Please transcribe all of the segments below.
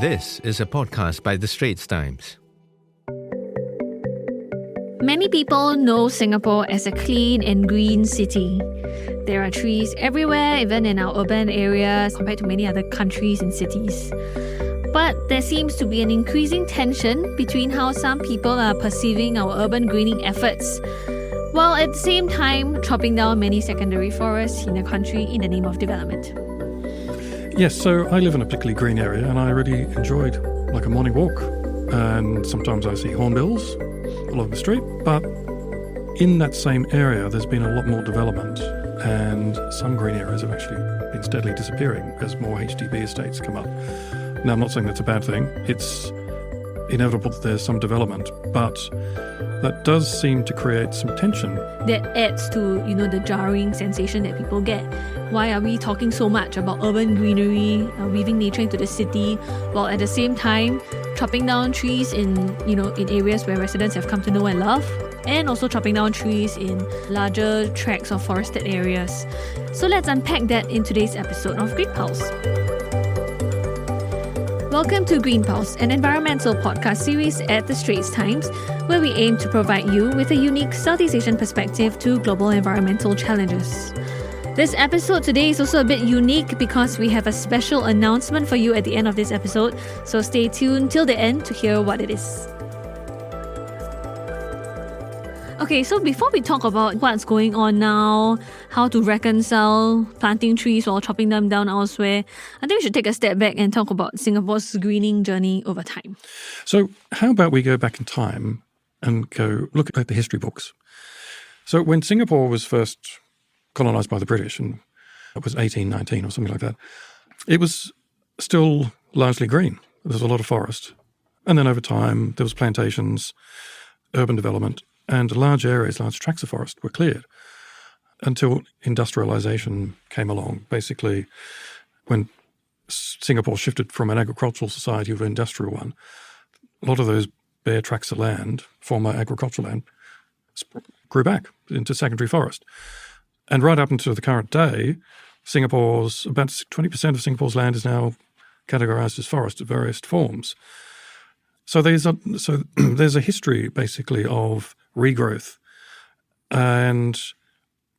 This is a podcast by the Straits Times. Many people know Singapore as a clean and green city. There are trees everywhere, even in our urban areas, compared to many other countries and cities. But there seems to be an increasing tension between how some people are perceiving our urban greening efforts, while at the same time chopping down many secondary forests in the country in the name of development. Yes, so I live in a particularly green area and I really enjoyed like a morning walk. And sometimes I see hornbills along the street, but in that same area there's been a lot more development and some green areas have actually been steadily disappearing as more HDB estates come up. Now, I'm not saying that's a bad thing. It's inevitable that there's some development, but that does seem to create some tension. That adds to, the jarring sensation that people get. Why are we talking so much about urban greenery, weaving nature into the city, while at the same time chopping down trees in areas where residents have come to know and love, and also chopping down trees in larger tracts of forested areas? So let's unpack that in today's episode of Green Pulse. Welcome to Green Pulse, an environmental podcast series at the Straits Times, where we aim to provide you with a unique Southeast Asian perspective to global environmental challenges. This episode today is also a bit unique because we have a special announcement for you at the end of this episode, so stay tuned till the end to hear what it is. Okay, so before we talk about what's going on now, how to reconcile planting trees while chopping them down elsewhere, I think we should take a step back and talk about Singapore's greening journey over time. So how about we go back in time and go look at the history books. So when Singapore was first colonised by the British, and it was 1819 or something like that, it was still largely green. There was a lot of forest. And then over time, there was plantations, urban development, and large areas, large tracts of forest were cleared until industrialisation came along. Basically, when Singapore shifted from an agricultural society to an industrial one, a lot of those bare tracts of land, former agricultural land, grew back into secondary forest. And right up until the current day, Singapore's about 20% of Singapore's land is now categorised as forest of various forms. So there's a history basically of regrowth and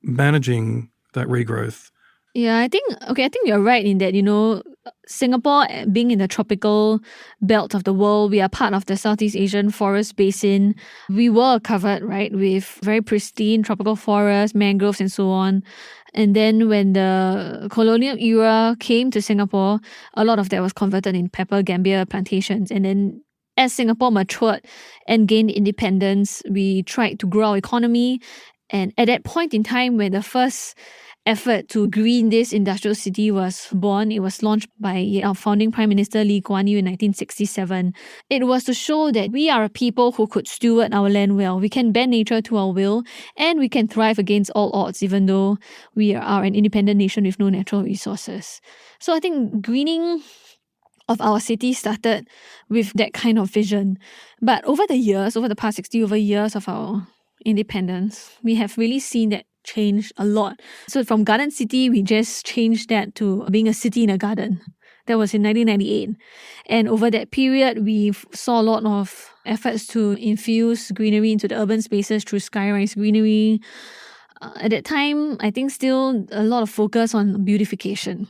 managing that regrowth. Yeah, I think you're right in that, Singapore being in the tropical belt of the world, we are part of the Southeast Asian forest basin. We were covered, right, with very pristine tropical forests, mangroves and so on. And then when the colonial era came to Singapore, a lot of that was converted in pepper gambia plantations. And then as Singapore matured and gained independence, we tried to grow our economy. And at that point in time, when the first effort to green this industrial city was born, it was launched by our founding Prime Minister Lee Kuan Yew in 1967. It was to show that we are a people who could steward our land well. We can bend nature to our will, and we can thrive against all odds, even though we are an independent nation with no natural resources. So I think greening of our city started with that kind of vision. But over the past 60 years of our independence, we have really seen that change a lot. So from garden city, we just changed that to being a city in a garden. That was in 1998. And over that period, we saw a lot of efforts to infuse greenery into the urban spaces through skyrise greenery. At that time, I think still a lot of focus on beautification.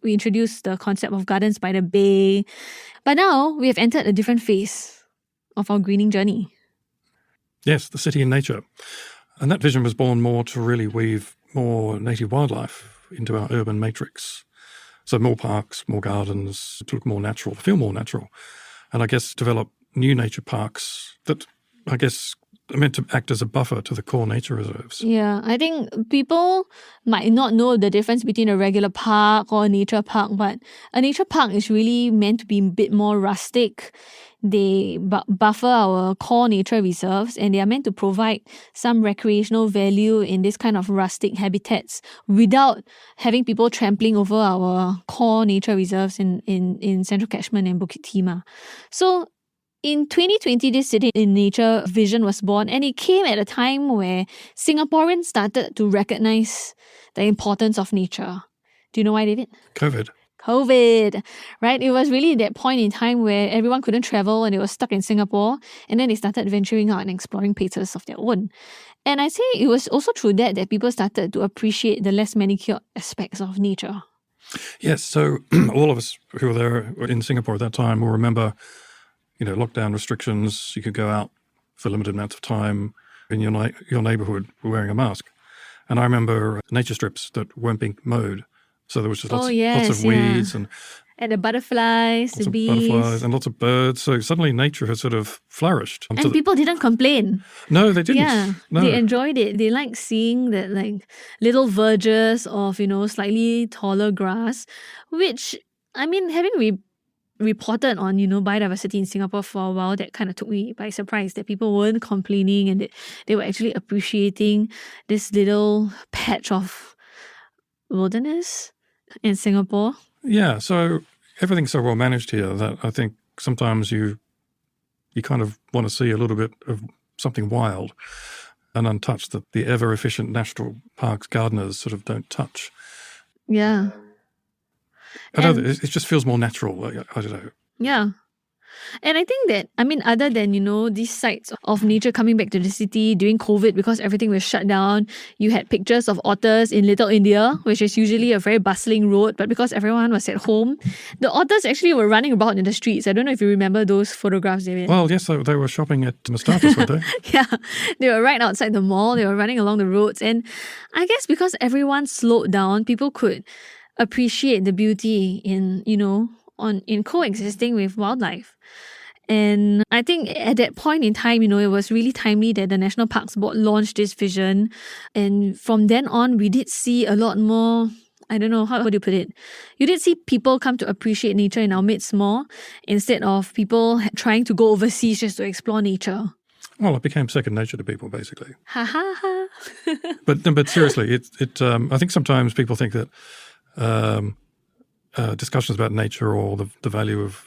We introduced the concept of gardens by the bay. But now we have entered a different phase of our greening journey. Yes, the city in nature. And that vision was born more to really weave more native wildlife into our urban matrix. So more parks, more gardens, to look more natural, feel more natural. And I guess develop new nature parks that I guess are meant to act as a buffer to the core nature reserves. Yeah, I think people might not know the difference between a regular park or a nature park, but a nature park is really meant to be a bit more rustic. They buffer our core nature reserves, and they are meant to provide some recreational value in this kind of rustic habitats without having people trampling over our core nature reserves in Central Catchment and Bukit Timah. So in 2020, this City in Nature vision was born, and it came at a time where Singaporeans started to recognize the importance of nature. Do you know why, David? COVID. COVID, right? It was really that point in time where everyone couldn't travel and they were stuck in Singapore, and then they started venturing out and exploring places of their own. And I say it was also through that people started to appreciate the less manicured aspects of nature. Yes, so all of us who were there in Singapore at that time will remember, lockdown restrictions. You could go out for limited amounts of time in your neighborhood wearing a mask. And I remember nature strips that weren't being mowed. So there was just lots of weeds and the butterflies, the bees. Butterflies and lots of birds. So suddenly nature has sort of flourished. And people didn't complain. No, they didn't. Yeah, no. They enjoyed it. They liked seeing that little verges of, slightly taller grass, which, having reported on, biodiversity in Singapore for a while, that kind of took me by surprise that people weren't complaining and that they were actually appreciating this little patch of wilderness in Singapore. Yeah, so everything's so well managed here that I think sometimes you kind of want to see a little bit of something wild and untouched that the ever-efficient national parks gardeners sort of don't touch. Yeah. I don't know, it just feels more natural. I don't know. Yeah. And I think that, other than, these sites of nature coming back to the city during COVID because everything was shut down, you had pictures of otters in Little India, which is usually a very bustling road, but because everyone was at home, the otters actually were running about in the streets. I don't know if you remember those photographs, David. Well, yes, they were shopping at Mustafa's, weren't they? Yeah, they were right outside the mall. They were running along the roads. And I guess because everyone slowed down, people could appreciate the beauty in coexisting with wildlife. And I think at that point in time, it was really timely that the National Parks Board launched this vision. And from then on, we did see a lot more, I don't know, how do you put it? You did see people come to appreciate nature in our midst more instead of people trying to go overseas just to explore nature. Well, it became second nature to people, basically. Ha ha ha. But seriously, I think sometimes people think that discussions about nature or the value of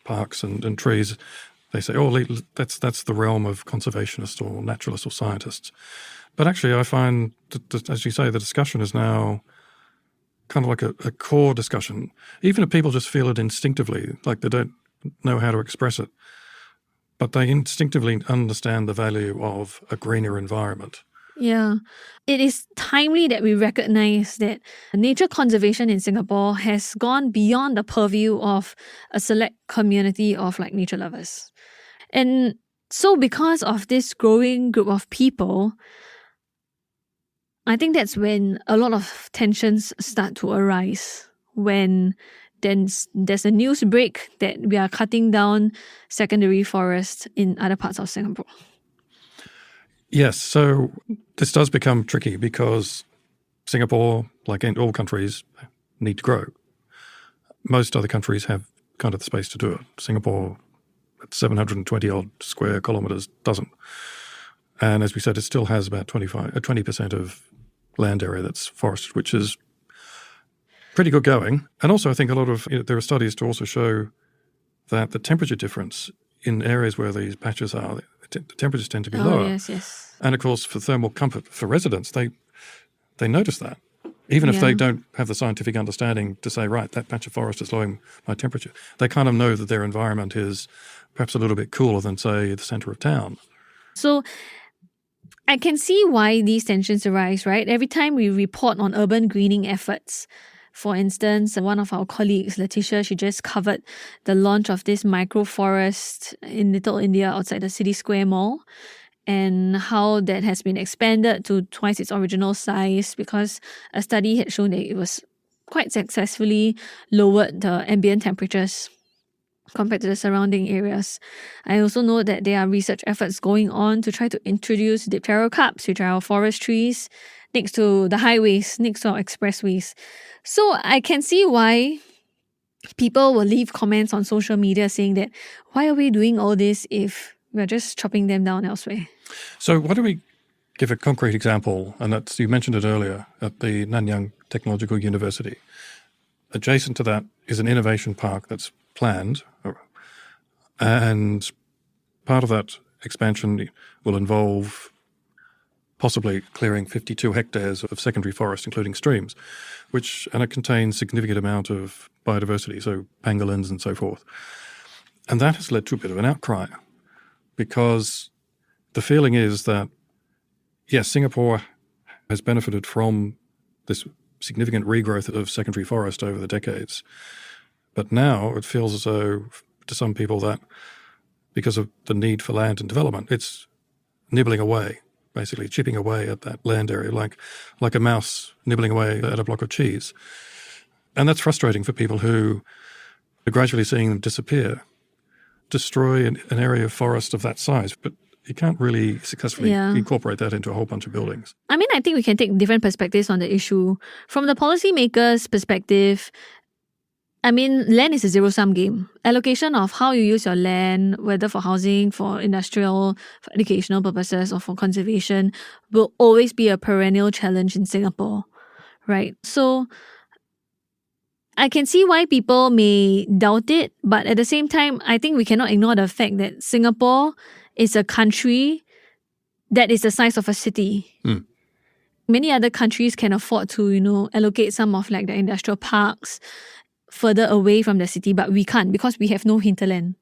parks and trees, they say, that's the realm of conservationists or naturalists or scientists. But actually, I find, that, as you say, the discussion is now kind of like a core discussion. Even if people just feel it instinctively, like they don't know how to express it, but they instinctively understand the value of a greener environment. Yeah. It is timely that we recognize that nature conservation in Singapore has gone beyond the purview of a select community of nature lovers. And so because of this growing group of people, I think that's when a lot of tensions start to arise. When then there's a news break that we are cutting down secondary forests in other parts of Singapore. Yes, so this does become tricky because Singapore, like in all countries, need to grow. Most other countries have kind of the space to do it. Singapore, at 720-odd square kilometres, doesn't. And as we said, it still has about 20% of land area that's forested, which is pretty good going. And also I think there are studies to also show that the temperature difference in areas where these patches are, the temperatures tend to be lower. Yes. And of course, for thermal comfort for residents, they notice that. Even if they don't have the scientific understanding to say, right, that patch of forest is lowering my temperature, they kind of know that their environment is perhaps a little bit cooler than, say, the centre of town. So I can see why these tensions arise, right? Every time we report on urban greening efforts, for instance, one of our colleagues, Letitia, she just covered the launch of this microforest in Little India outside the City Square Mall and how that has been expanded to twice its original size because a study had shown that it was quite successfully lowered the ambient temperatures compared to the surrounding areas. I also know that there are research efforts going on to try to introduce dipterocarps, which are our forest trees, next to the highways, next to our expressways. So I can see why people will leave comments on social media saying that, why are we doing all this if we're just chopping them down elsewhere? So why don't we give a concrete example, and that's, you mentioned it earlier, at the Nanyang Technological University. Adjacent to that is an innovation park that's planned, and part of that expansion will involve possibly clearing 52 hectares of secondary forest, including streams, and it contains significant amount of biodiversity, so pangolins and so forth. And that has led to a bit of an outcry because the feeling is that, yes, Singapore has benefited from this significant regrowth of secondary forest over the decades. But now it feels as though, to some people, that because of the need for land and development, it's nibbling away, basically chipping away at that land area, like a mouse nibbling away at a block of cheese. And that's frustrating for people who are gradually seeing them disappear, destroy an area of forest of that size. But you can't really successfully incorporate that into a whole bunch of buildings. I mean, I think we can take different perspectives on the issue. From the policymakers' perspective, I mean, land is a zero-sum game. Allocation of how you use your land, whether for housing, for industrial, for educational purposes, or for conservation, will always be a perennial challenge in Singapore, right? So I can see why people may doubt it, but at the same time, I think we cannot ignore the fact that Singapore is a country that is the size of a city. Many other countries can afford to, allocate some of like the industrial parks further away from the city, but we can't because we have no hinterland.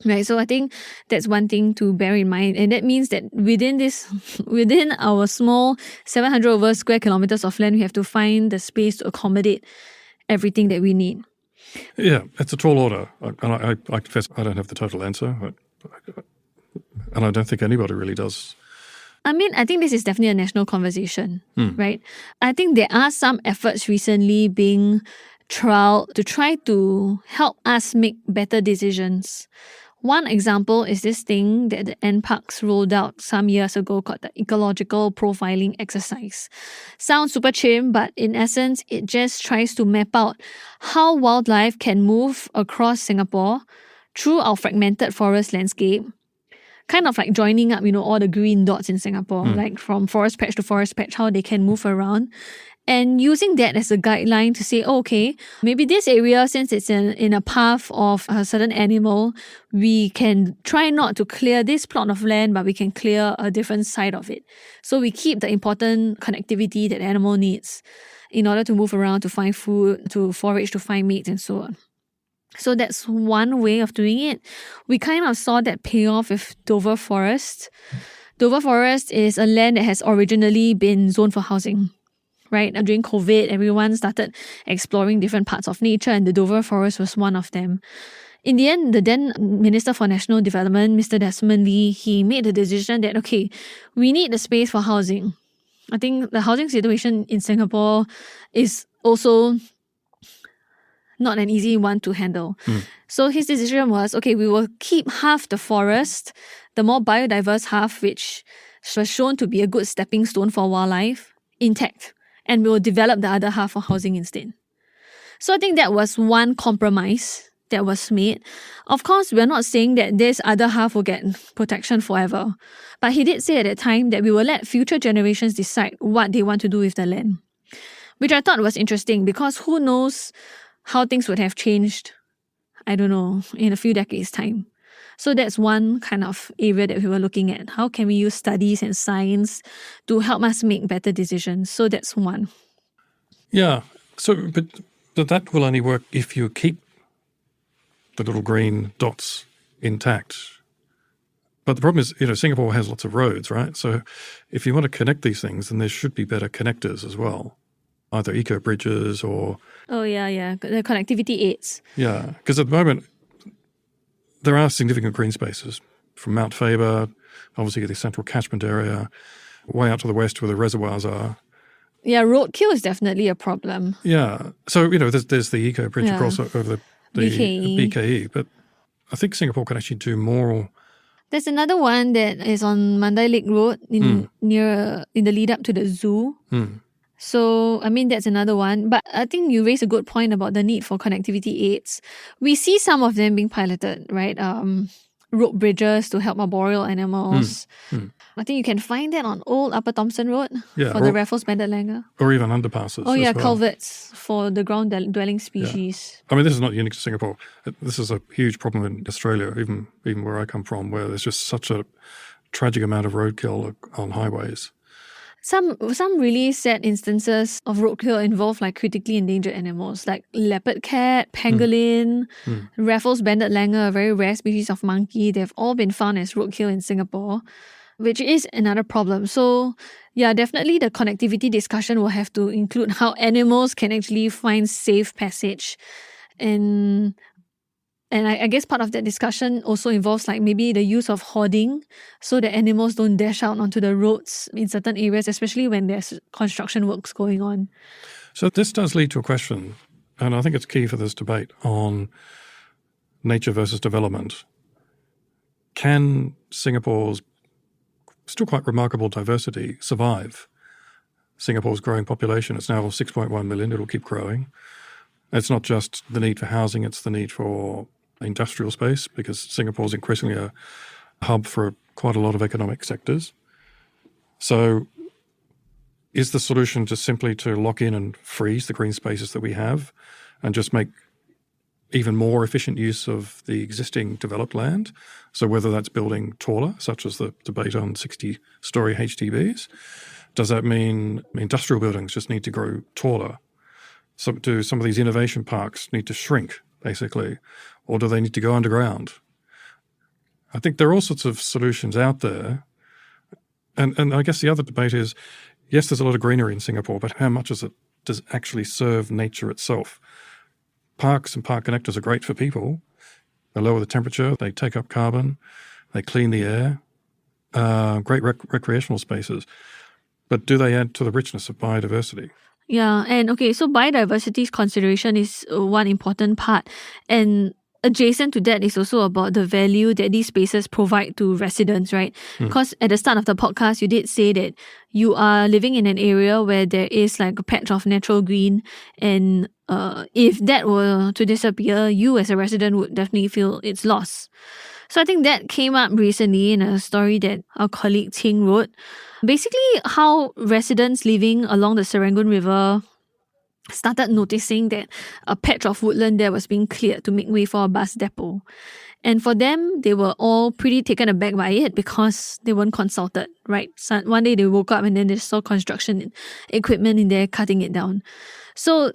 Right, so I think that's one thing to bear in mind, and that means that within our small 700 over square kilometers of land, we have to find the space to accommodate everything that we need. Yeah, it's a tall order, and I confess I don't have the total answer, and I don't think anybody really does. I mean, I think this is definitely a national conversation, right? I think there are some efforts recently being trialed to try to help us make better decisions. One example is this thing that the NParks rolled out some years ago called the ecological profiling exercise. Sounds super chim, but in essence, it just tries to map out how wildlife can move across Singapore through our fragmented forest landscape, kind of like joining up, all the green dots in Singapore, like from forest patch to forest patch, how they can move around. And using that as a guideline to say, okay, maybe this area, since it's in a path of a certain animal, we can try not to clear this plot of land, but we can clear a different side of it. So we keep the important connectivity that the animal needs in order to move around, to find food, to forage, to find mates, and so on. So that's one way of doing it. We kind of saw that pay off with Dover Forest. Dover Forest is a land that has originally been zoned for housing. Right? During COVID, everyone started exploring different parts of nature, and the Dover Forest was one of them. In the end, the then Minister for National Development, Mr. Desmond Lee, he made the decision that, okay, we need the space for housing. I think the housing situation in Singapore is also not an easy one to handle. So his decision was, okay, we will keep half the forest, the more biodiverse half, which was shown to be a good stepping stone for wildlife, intact. And we will develop the other half for housing instead. So I think that was one compromise that was made. Of course, we're not saying that this other half will get protection forever. But he did say at that time that we will let future generations decide what they want to do with the land. Which I thought was interesting because who knows how things would have changed, I don't know, in a few decades' time. So that's one kind of area that we were looking at. How can we use studies and science to help us make better decisions? So that's one. Yeah. So, but that will only work if you keep the little green dots intact. But the problem is, Singapore has lots of roads, right? So if you want to connect these things, then there should be better connectors as well, either eco bridges or... Oh, yeah. The connectivity aids. Yeah, because at the moment, there are significant green spaces from Mount Faber, obviously the central catchment area, way out to the west where the reservoirs are. Yeah, roadkill is definitely a problem. Yeah. So, there's the eco bridge across over the BKE. But I think Singapore can actually do more. There's another one that is on Mandai Lake Road in the lead up to the zoo. So, I mean, that's another one. But I think you raise a good point about the need for connectivity aids. We see some of them being piloted, right? Rope bridges to help arboreal animals. I think you can find that on Old Upper Thomson Road for the Raffles Banded Langur. Or even underpasses. Oh, yeah, well. Culverts for the ground-dwelling species. Yeah. I mean, this is not unique to Singapore. This is a huge problem in Australia, even where I come from, where there's just such a tragic amount of roadkill on highways. Some really sad instances of roadkill involve like critically endangered animals like leopard cat, pangolin, Raffles banded langur, a very rare species of monkey. They've all been found as roadkill in Singapore, which is another problem. So yeah, definitely the connectivity discussion will have to include how animals can actually find safe passage. And I guess part of that discussion also involves like maybe the use of hoarding so that animals don't dash out onto the roads in certain areas, especially when there's construction works going on. So this does lead to a question, and I think it's key for this debate on nature versus development. Can Singapore's still quite remarkable diversity survive? Singapore's growing population, it's now 6.1 million, it'll keep growing. It's not just the need for housing, it's the need for industrial space, because Singapore is increasingly a hub for quite a lot of economic sectors. So is the solution just simply to lock in and freeze the green spaces that we have and just make even more efficient use of the existing developed land? So whether that's building taller, such as the debate on 60-storey HDBs, does that mean industrial buildings just need to grow taller? So do some of these innovation parks need to shrink, basically, or do they need to go underground? I think there are all sorts of solutions out there. And I guess the other debate is, yes, there's a lot of greenery in Singapore, but how much does it actually serve nature itself? Parks and park connectors are great for people. They lower the temperature, they take up carbon, they clean the air, great recreational spaces. But do they add to the richness of biodiversity? Yeah, and okay, so biodiversity's consideration is one important part. And adjacent to that is also about the value that these spaces provide to residents, right? Because at the start of the podcast, you did say that you are living in an area where there is like a patch of natural green, and if that were to disappear, you as a resident would definitely feel its loss. So I think that came up recently in a story that our colleague Ting wrote. Basically, how residents living along the Serangoon River started noticing that a patch of woodland there was being cleared to make way for a bus depot. And for them, they were all pretty taken aback by it because they weren't consulted, right? So one day they woke up and then they saw construction equipment in there cutting it down. So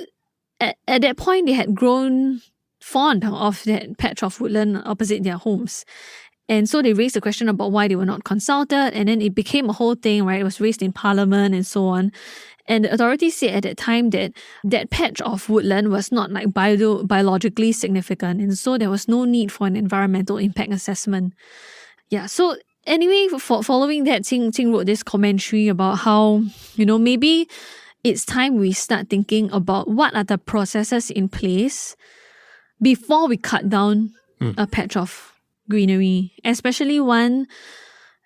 at that point, they had grown fond of that patch of woodland opposite their homes. And so they raised the question about why they were not consulted, and then it became a whole thing, right? It was raised in Parliament and so on. And the authorities said at that time that that patch of woodland was not like biologically significant, and so there was no need for an environmental impact assessment. Yeah, so anyway, following that, Ting wrote this commentary about how, maybe it's time we start thinking about what are the processes in place before we cut down a patch of greenery, especially one,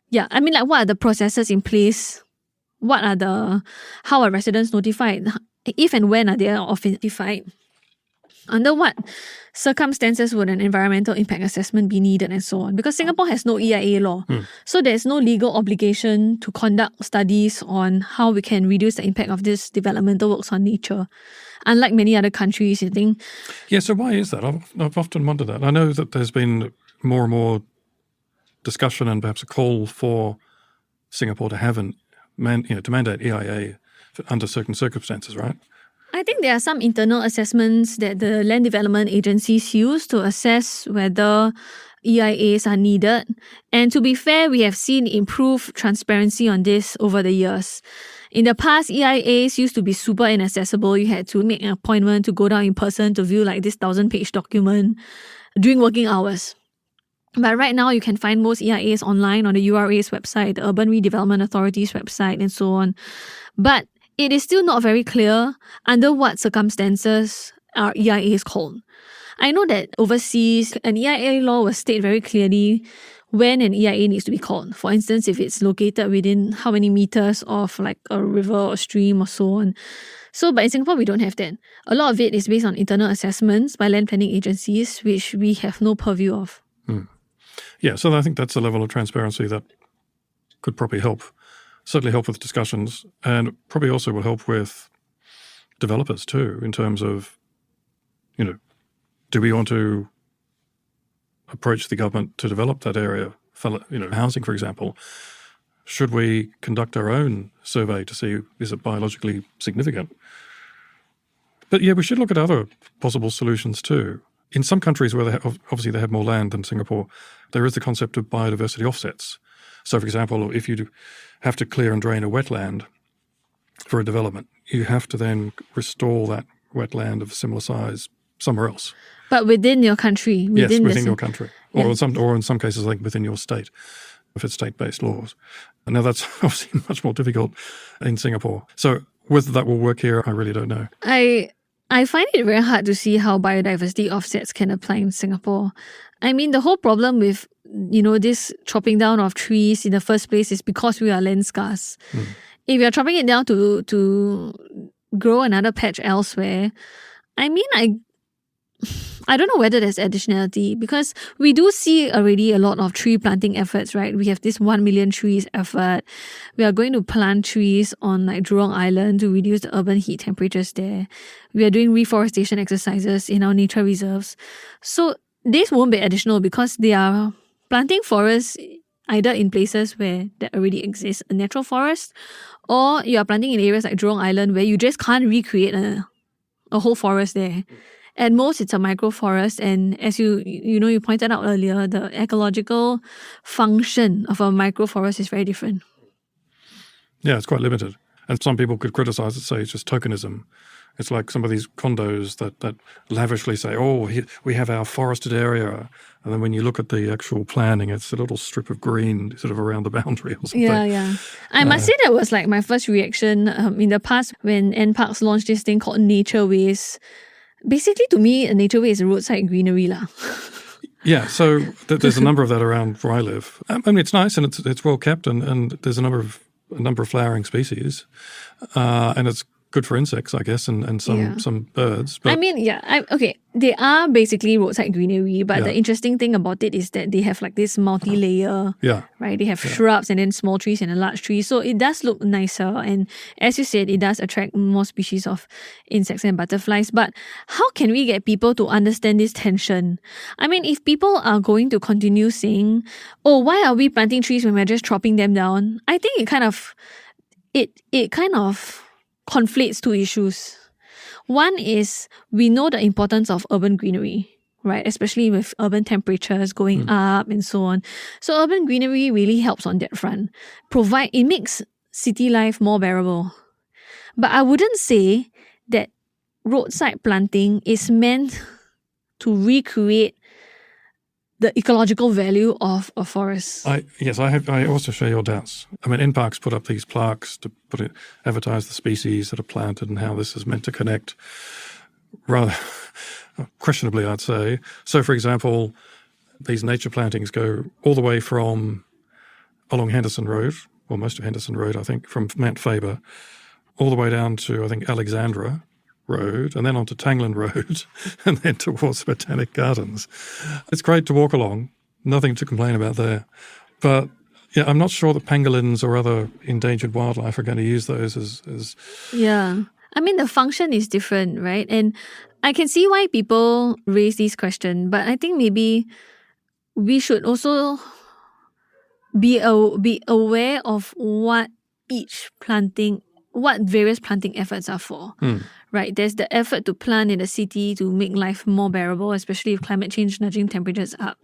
what are the processes in place? How are residents notified? If and when are they notified? Under what circumstances would an environmental impact assessment be needed and so on? Because Singapore has no EIA law. So there's no legal obligation to conduct studies on how we can reduce the impact of this developmental works on nature. Unlike many other countries, you think. Yeah, so why is that? I've often wondered that. I know that there's been more and more discussion and perhaps a call for Singapore to have to mandate EIA under certain circumstances, right? I think there are some internal assessments that the land development agencies use to assess whether EIAs are needed. And to be fair, we have seen improved transparency on this over the years. In the past, EIAs used to be super inaccessible. You had to make an appointment to go down in person to view like this 1,000-page document during working hours. But right now, you can find most EIAs online on the URA's website, the Urban Redevelopment Authority's website, and so on. But it is still not very clear under what circumstances are EIAs called. I know that overseas, an EIA law will state very clearly when an EIA needs to be called. For instance, if it's located within how many meters of like a river or stream or so on. So, but in Singapore, we don't have that. A lot of it is based on internal assessments by land planning agencies, which we have no purview of. Yeah, so I think that's a level of transparency that could probably certainly help with discussions, and probably also will help with developers too, in terms of, do we want to approach the government to develop that area, housing, for example? should we conduct our own survey to see is it biologically significant? But yeah, we should look at other possible solutions too. In some countries where obviously they have more land than Singapore, there is the concept of biodiversity offsets. So, for example, if you have to clear and drain a wetland for a development, you have to then restore that wetland of similar size somewhere else. But within your country, within your country, Yeah. or in some cases, like within your state, if it's state-based laws. Now, that's obviously much more difficult in Singapore. So whether that will work here, I really don't know. I find it very hard to see how biodiversity offsets can apply in Singapore. I mean, the whole problem with, this chopping down of trees in the first place is because we are land scarce. If you're chopping it down to grow another patch elsewhere, I mean, I don't know whether there's additionality, because we do see already a lot of tree planting efforts, right? We have this 1 million trees effort. We are going to plant trees on like Jurong Island to reduce the urban heat temperatures there. We are doing reforestation exercises in our nature reserves. So this won't be additional because they are planting forests either in places where there already exists a natural forest, or you are planting in areas like Jurong Island where you just can't recreate a whole forest there. At most, it's a microforest, and as you pointed out earlier, the ecological function of a microforest is very different. Yeah, it's quite limited. And some people could criticize it, say it's just tokenism. It's like some of these condos that lavishly say, we have our forested area. And then when you look at the actual planning, it's a little strip of green sort of around the boundary or something. Yeah. I must say that was like my first reaction in the past when NParks launched this thing called Nature Ways. Basically, to me, a nature way is a roadside greenery lah. Yeah, so there's a number of that around where I live. I mean, it's nice and it's well kept, and there's a number of flowering species, and it's good for insects, I guess, and some birds. But I mean, they are basically roadside greenery, but the interesting thing about it is that they have like this multi-layer, right? They have shrubs and then small trees and a large tree, so it does look nicer. And as you said, it does attract more species of insects and butterflies. But how can we get people to understand this tension? I mean, if people are going to continue saying, "Oh, why are we planting trees when we're just chopping them down?" I think it kind of conflates two issues. One is we know the importance of urban greenery, right? Especially with urban temperatures going up and so on. So urban greenery really helps on that front. It makes city life more bearable. But I wouldn't say that roadside planting is meant to recreate the ecological value of a forest. I also share your doubts. I mean, NParks put up these plaques to advertise the species that are planted and how this is meant to connect, rather questionably, I'd say. So, for example, these nature plantings go all the way from along Henderson Road, or most of Henderson Road, I think, from Mount Faber, all the way down to, I think, Alexandra Road, and then onto Tangland Road, and then towards Botanic Gardens. It's great to walk along, nothing to complain about there. But yeah, I'm not sure that pangolins or other endangered wildlife are going to use those as... Yeah. I mean, the function is different, right? And I can see why people raise these questions, but I think maybe we should also be aware of what various planting efforts are for. Right, there's the effort to plant in the city to make life more bearable, especially if climate change nudging temperatures up.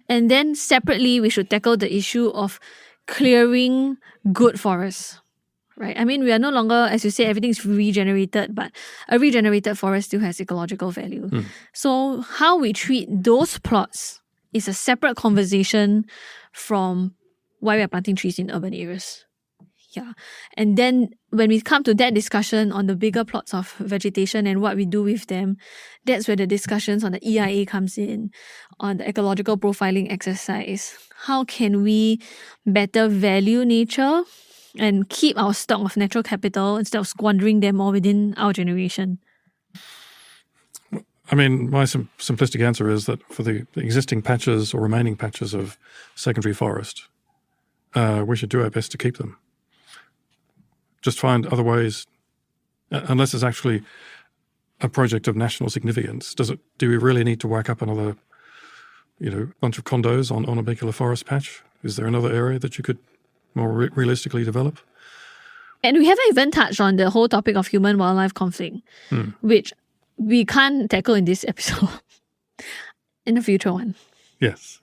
And then separately, we should tackle the issue of clearing good forests. Right, I mean, we are no longer, as you say, everything's regenerated, but a regenerated forest still has ecological value. So how we treat those plots is a separate conversation from why we are planting trees in urban areas. Yeah. And then when we come to that discussion on the bigger plots of vegetation and what we do with them, that's where the discussions on the EIA comes in, on the ecological profiling exercise. How can we better value nature and keep our stock of natural capital instead of squandering them all within our generation? I mean, my simplistic answer is that for the existing patches or remaining patches of secondary forest, we should do our best to keep them. Just find other ways, unless it's actually a project of national significance. Do we really need to whack up another, bunch of condos on a particular forest patch? Is there another area that you could more realistically develop. And we haven't even touched on the whole topic of human-wildlife conflict, which we can't tackle in this episode. In a future one. Yes.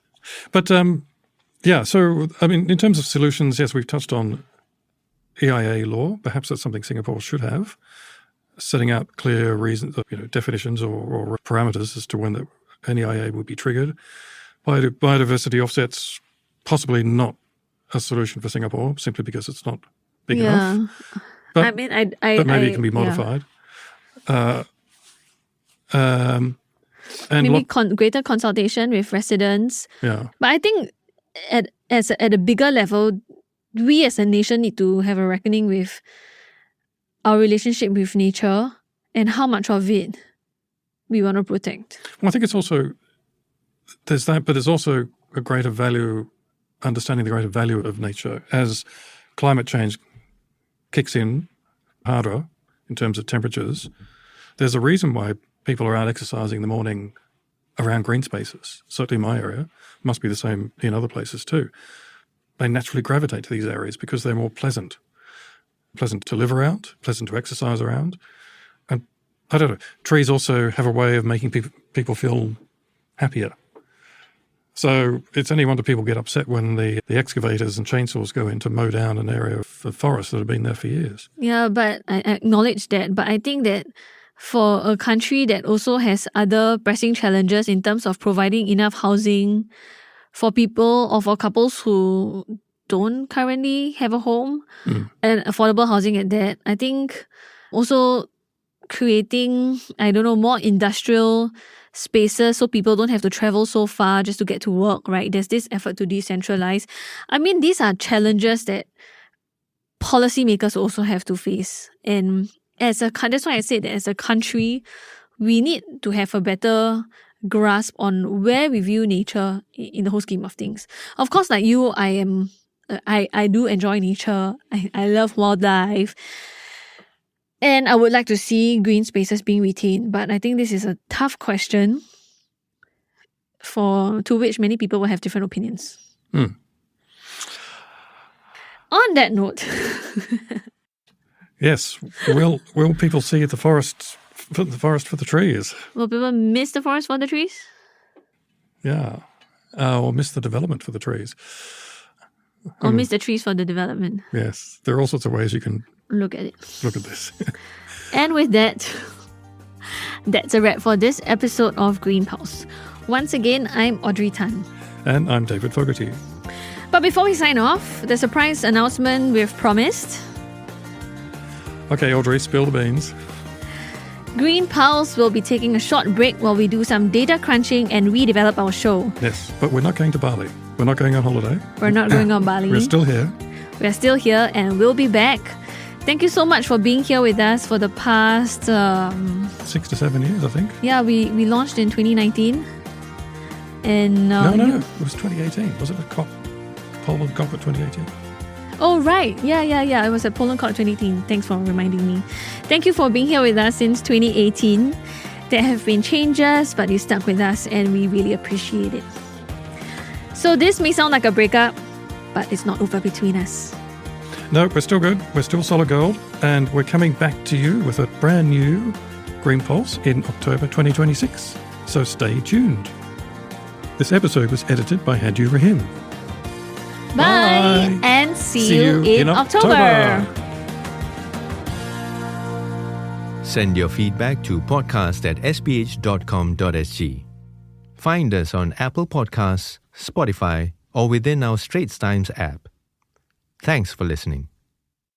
But, so, I mean, in terms of solutions, yes, we've touched on EIA law. Perhaps that's something Singapore should have, setting out clear reasons, definitions or parameters as to when an EIA would be triggered. Biodiversity offsets, possibly not a solution for Singapore, simply because it's not big enough. But, I mean, but maybe it can be modified. And maybe greater consultation with residents. Yeah. But I think at a bigger level, we as a nation need to have a reckoning with our relationship with nature and how much of it we want to protect. Well, I think it's also, there's that, but there's also a greater value, understanding the greater value of nature as climate change kicks in harder in terms of temperatures. There's a reason why people are out exercising in the morning around green spaces. Certainly in my area. Must be the same in other places too. They naturally gravitate to these areas because they're more pleasant. Pleasant to live around, pleasant to exercise around. And I don't know, trees also have a way of making people feel happier. So it's only wonder people get upset when the excavators and chainsaws go in to mow down an area of forest that have been there for years. Yeah, but I acknowledge that. But I think that for a country that also has other pressing challenges in terms of providing enough housing for people or for couples who don't currently have a home and affordable housing at that, I think also creating, more industrial spaces so people don't have to travel so far just to get to work, right? There's this effort to decentralize. I mean, these are challenges that policymakers also have to face. And that's why I said that as a country, we need to have a better grasp on where we view nature in the whole scheme of things. Of course, like you, I do enjoy nature. I love wildlife. And I would like to see green spaces being retained. But I think this is a tough question to which many people will have different opinions. On that note... Yes. Will people see the forest for the trees? Will people miss the forest for the trees? Yeah. Or miss the development for the trees. Or miss the trees for the development. Yes. There are all sorts of ways you can look at this. And with that, that's a wrap for this episode of Green Pulse. Once again, I'm Audrey Tan. And I'm David Fogarty. But before we sign off, the surprise announcement we've promised. Okay, Audrey, spill the beans. Green Pulse will be taking a short break while we do some data crunching and redevelop our show. Yes, but we're not going to Bali. We're not going on holiday. We're not going on Bali. We're still here. We're still here and we'll be back. Thank you so much for being here with us for the past... 6 to 7 years, I think. Yeah, we launched in 2019. And No, it was 2018. Was it a Poland COP at 2018? Oh, right. Yeah. It was at Poland COP 2018. Thanks for reminding me. Thank you for being here with us since 2018. There have been changes, but you stuck with us and we really appreciate it. So this may sound like a breakup, but it's not over between us. No, we're still good. We're still solid gold. And we're coming back to you with a brand new Green Pulse in October 2026. So stay tuned. This episode was edited by Hadu Rahim. Bye. And see you in October. Send your feedback to podcast@sph.com.sg. Find us on Apple Podcasts, Spotify, or within our Straits Times app. Thanks for listening.